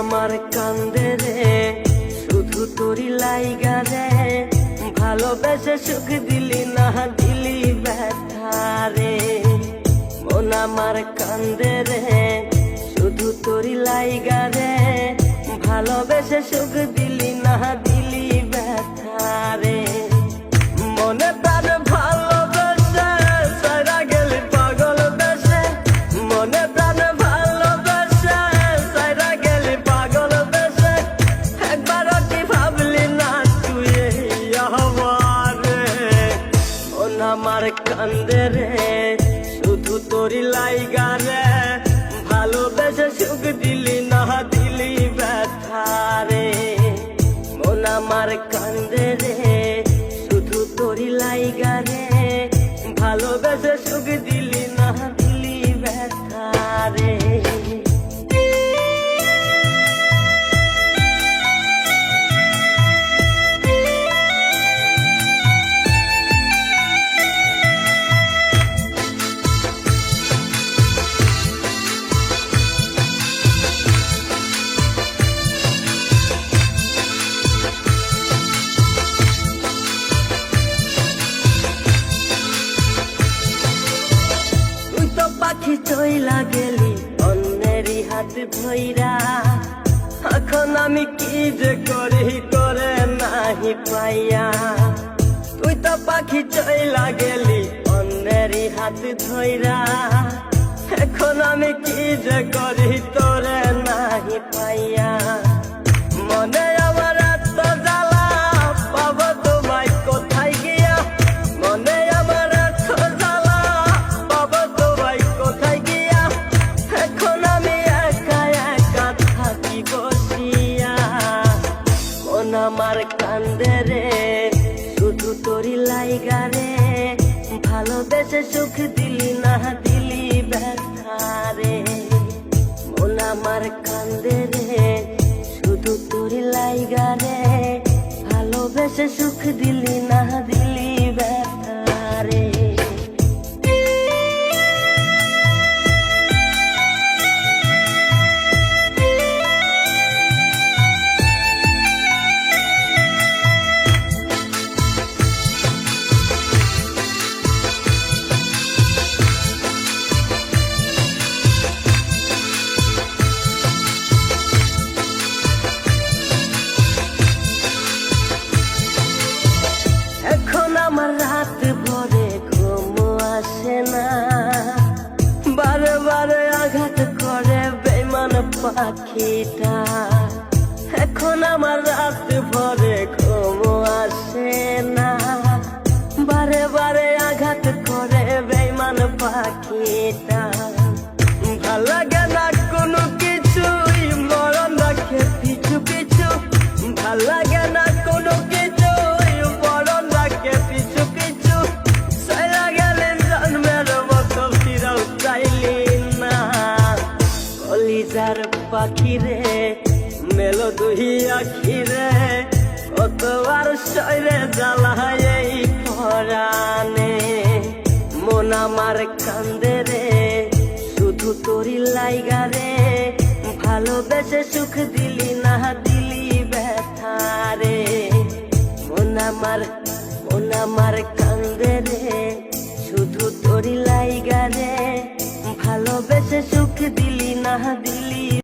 আমার কান্দে রে শুধু তোরি লাইগা রে, ভালোবেসে সুখ দিলি না দিলি ব্যথা রে। মন আমার কান্দে রে শুধু তোরি লাইগা রে, ভালোবেসে সুখ দিলি না দিলি ব্যথা রে। মনে প্রাণ ভালোবেসে সারা গেলি পাগল বেশে, মনে প্রাণ ভালোবেসে সারা গেলি পাগল বেশে, একবারও কি ভাবলি না তুই আমার রে। মন আমার কান্দে রে শুধু তোরি লাইগা রে, ভালোবেসে সুখ দিলি না দিলি ব্যথা রে। মন আমার কান্দে রে শুধু তোরি লাইগা রে, ভালোবেসে সুখ দিলি না দিলি ব্যথা রে। পাখি চইলা গেলি অন্যেরই হাত ধইরা, এখন আমি কি যে করি করে নাহি পাইয়া। তুই তো পাখি চইলা গেলি অন্যেরই হাত ধইরা, এখন আমি কি যে করি তোরে নাহি পাইয়া। মনে আমার এত জ্বালা পাবো তোমায় কোথায় গিয়া, মনে আমার এত জ্বালা পাবো তোমায় কোথায় গিয়া, এখন আমি একা একা থাকি বসিয়া। মন আমার কান্দে রে শুধু তোরি লাইগা রে, ভালোবেসে সুখ দিলি না দিলি ব্যথা রে। মন আমার কান্দে রে শুধু তোরি লাইগা রে, ভালোবেসে সুখ দিলি না দিলি ব্যথা রে। এখন আমার রাত ভরে ঘুম আসে না, বারে বারে আঘাত করে বেঈমান পাখিটা। এখন আমার রাত ভরে ঘুম আসে না, বারে বারে আঘাত করে বেঈমান পাখিটা। ভাল লাগে না কোনো কিছুই মরণ রাখে পিছু পিছু, ভাল লাগে না কোনো কিছুই মরণ রাখে পিছু পিছু। সারা গেলেন জন্মের মতো ফিরাও চাইলি না, কলিজার পাখি রে মেলো দুই আখি রে, কতবার শরীরে জ্বালায় এই পরাণে। মন আমার কান্দে রে শুধু তোরি লাইগা রে, ভালোবেসে সুখ দিলি না দিলি ব্যথা রে। মন আমার কান্দে রে শুধু তোরি লাইগা রে, ভালোবেসে সুখ দিলি না দিলি